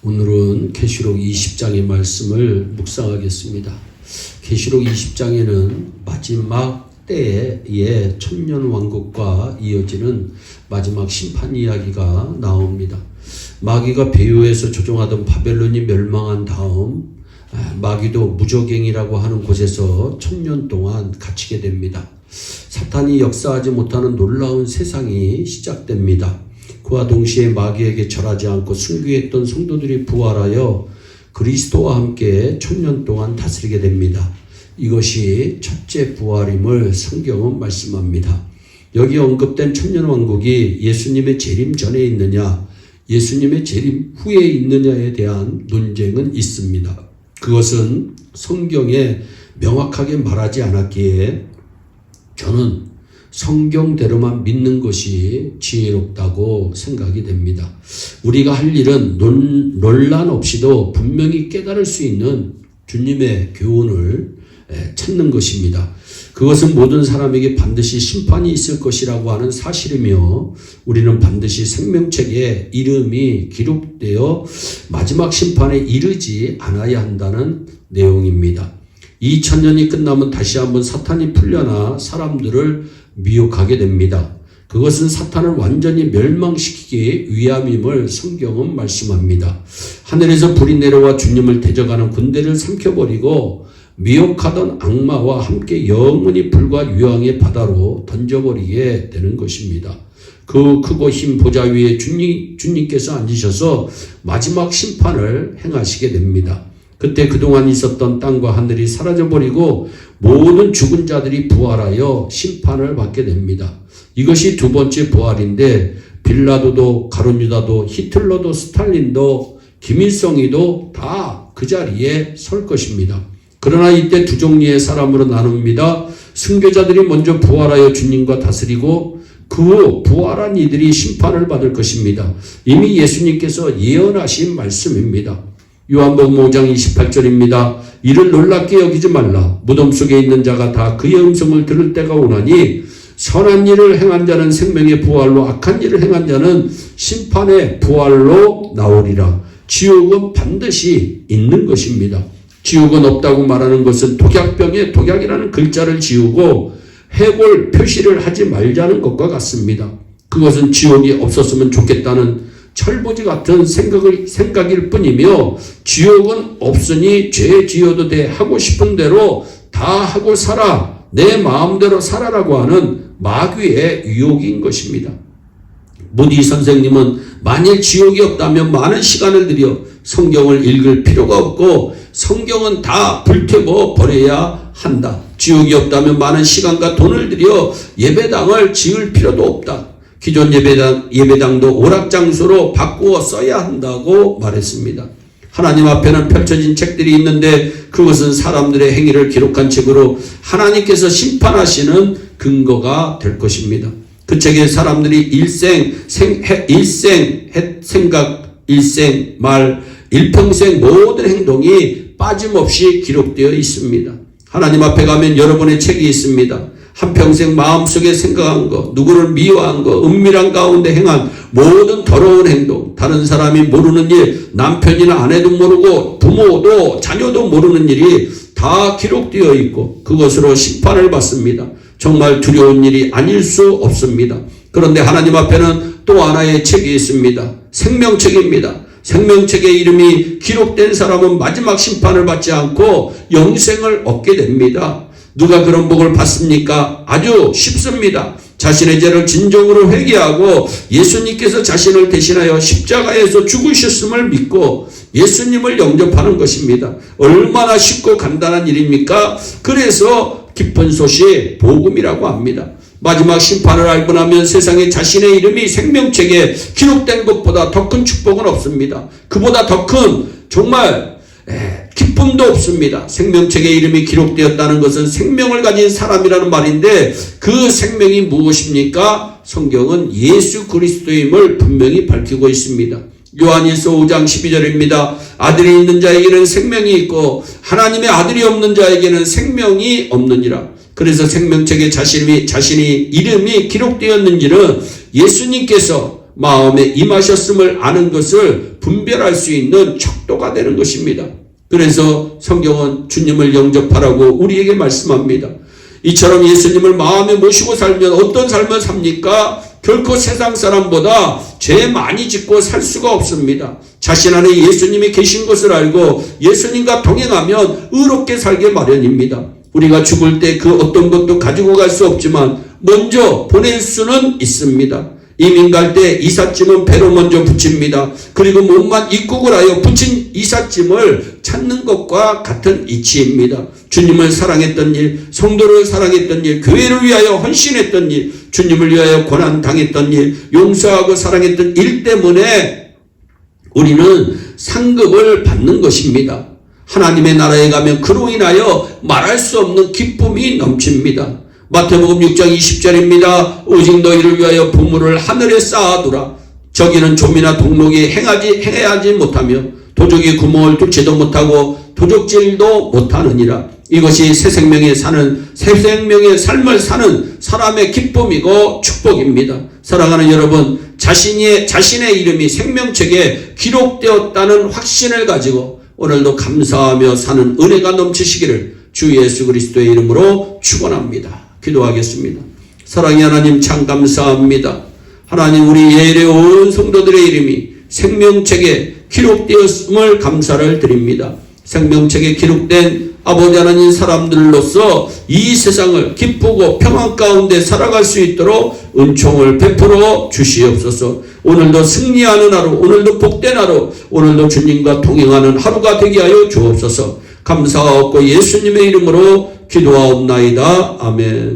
오늘은 계시록 20장의 말씀을 묵상하겠습니다. 계시록 20장에는 마지막 때의 천년왕국과 이어지는 마지막 심판 이야기가 나옵니다. 마귀가 배후에서 조종하던 바벨론이 멸망한 다음 마귀도 무저갱이라고 하는 곳에서 1000년 동안 갇히게 됩니다. 사탄이 역사하지 못하는 놀라운 세상이 시작됩니다. 그와 동시에 마귀에게 절하지 않고 순교했던 성도들이 부활하여 그리스도와 함께 1000년 동안 다스리게 됩니다. 이것이 첫째 부활임을 성경은 말씀합니다. 여기 언급된 천년왕국이 예수님의 재림 전에 있느냐, 예수님의 재림 후에 있느냐에 대한 논쟁은 있습니다. 그것은 성경에 명확하게 말하지 않았기에 저는 성경대로만 믿는 것이 지혜롭다고 생각이 됩니다. 우리가 할 일은 논란 없이도 분명히 깨달을 수 있는 주님의 교훈을 찾는 것입니다. 그것은 모든 사람에게 반드시 심판이 있을 것이라고 하는 사실이며 우리는 반드시 생명책에 이름이 기록되어 마지막 심판에 이르지 않아야 한다는 내용입니다. 2000년이 끝나면 다시 한번 사탄이 풀려나 사람들을 미혹하게 됩니다. 그것은 사탄을 완전히 멸망시키기 위함임을 성경은 말씀합니다. 하늘에서 불이 내려와 주님을 대적하는 군대를 삼켜버리고 미혹하던 악마와 함께 영원히 불과 유황의 바다로 던져버리게 되는 것입니다. 그 크고 흰 보좌 위에 주님께서 앉으셔서 마지막 심판을 행하시게 됩니다. 그때 그동안 있었던 땅과 하늘이 사라져버리고 모든 죽은 자들이 부활하여 심판을 받게 됩니다. 이것이 두 번째 부활인데 빌라도도 가룟유다도 히틀러도 스탈린도 김일성이도 다 그 자리에 설 것입니다. 그러나 이때 두 종류의 사람으로 나눕니다. 순교자들이 먼저 부활하여 주님과 다스리고 그 후 부활한 이들이 심판을 받을 것입니다. 이미 예수님께서 예언하신 말씀입니다. 요한복음 5장 28절입니다. 이를 놀랍게 여기지 말라. 무덤 속에 있는 자가 다 그의 음성을 들을 때가 오나니 선한 일을 행한 자는 생명의 부활로 악한 일을 행한 자는 심판의 부활로 나오리라. 지옥은 반드시 있는 것입니다. 지옥은 없다고 말하는 것은 독약병에 독약이라는 글자를 지우고 해골 표시를 하지 말자는 것과 같습니다. 그것은 지옥이 없었으면 좋겠다는 철부지 같은 생각일 뿐이며 지옥은 없으니 죄 지어도 돼 하고 싶은 대로 다 하고 살아 내 마음대로 살아라고 하는 마귀의 유혹인 것입니다. 무디 선생님은 만일 지옥이 없다면 많은 시간을 들여 성경을 읽을 필요가 없고 성경은 다 불태워 버려야 한다. 지옥이 없다면 많은 시간과 돈을 들여 예배당을 지을 필요도 없다. 기존 예배당도 오락장소로 바꾸어 써야 한다고 말했습니다. 하나님 앞에는 펼쳐진 책들이 있는데 그것은 사람들의 행위를 기록한 책으로 하나님께서 심판하시는 근거가 될 것입니다. 그 책에 사람들이 일생, 말, 일평생 모든 행동이 빠짐없이 기록되어 있습니다. 하나님 앞에 가면 여러분의 책이 있습니다. 한평생 마음속에 생각한 것, 누구를 미워한 것, 은밀한 가운데 행한 모든 더러운 행동, 다른 사람이 모르는 일, 남편이나 아내도 모르고 부모도 자녀도 모르는 일이 다 기록되어 있고 그것으로 심판을 받습니다. 정말 두려운 일이 아닐 수 없습니다. 그런데 하나님 앞에는 또 하나의 책이 있습니다. 생명책입니다. 생명책의 이름이 기록된 사람은 마지막 심판을 받지 않고 영생을 얻게 됩니다. 누가 그런 복을 받습니까? 아주 쉽습니다. 자신의 죄를 진정으로 회개하고 예수님께서 자신을 대신하여 십자가에서 죽으셨음을 믿고 예수님을 영접하는 것입니다. 얼마나 쉽고 간단한 일입니까? 그래서 기쁜 소식 복음이라고 합니다. 마지막 심판을 알고 나면 세상에 자신의 이름이 생명책에 기록된 것보다 더 큰 축복은 없습니다. 그보다 더 큰 정말 기쁨도 없습니다. 생명책에 이름이 기록되었다는 것은 생명을 가진 사람이라는 말인데 그 생명이 무엇입니까? 성경은 예수 그리스도임을 분명히 밝히고 있습니다. 요한일서 5장 12절입니다. 아들이 있는 자에게는 생명이 있고 하나님의 아들이 없는 자에게는 생명이 없느니라. 그래서 생명책에 자신이 이름이 기록되었는지는 예수님께서 마음에 임하셨음을 아는 것을 분별할 수 있는 척도가 되는 것입니다. 그래서 성경은 주님을 영접하라고 우리에게 말씀합니다. 이처럼 예수님을 마음에 모시고 살면 어떤 삶을 삽니까? 결코 세상 사람보다 죄 많이 짓고 살 수가 없습니다. 자신 안에 예수님이 계신 것을 알고 예수님과 동행하면 의롭게 살게 마련입니다. 우리가 죽을 때 그 어떤 것도 가지고 갈 수 없지만 먼저 보낼 수는 있습니다. 이민 갈 때 이삿짐은 배로 먼저 붙입니다. 그리고 몸만 입국을 하여 붙인 이삿짐을 찾는 것과 같은 이치입니다. 주님을 사랑했던 일, 성도를 사랑했던 일, 교회를 위하여 헌신했던 일, 주님을 위하여 고난당했던 일, 용서하고 사랑했던 일 때문에 우리는 상급을 받는 것입니다. 하나님의 나라에 가면 그로 인하여 말할 수 없는 기쁨이 넘칩니다. 마태복음 6장 20절입니다. 오직 너희를 위하여 보물을 하늘에 쌓아두라. 저기는 좀이나 동록이 행해야지 못하며 도적이 구멍을 뚫지도 못하고 도적질도 못하느니라. 이것이 새 생명의 삶을 사는 사람의 기쁨이고 축복입니다. 사랑하는 여러분, 자신의 이름이 생명책에 기록되었다는 확신을 가지고 오늘도 감사하며 사는 은혜가 넘치시기를 주 예수 그리스도의 이름으로 축원합니다. 기도하겠습니다. 사랑의 하나님 참 감사합니다. 하나님 우리 예일의 온 성도들의 이름이 생명책에 기록되었음을 감사를 드립니다. 생명책에 기록된 아버지 하나님 사람들로서 이 세상을 기쁘고 평안 가운데 살아갈 수 있도록 은총을 베풀어 주시옵소서. 오늘도 승리하는 하루, 오늘도 복된 하루, 오늘도 주님과 동행하는 하루가 되게 하여 주옵소서. 감사하옵고 예수님의 이름으로 기도하옵나이다. 아멘.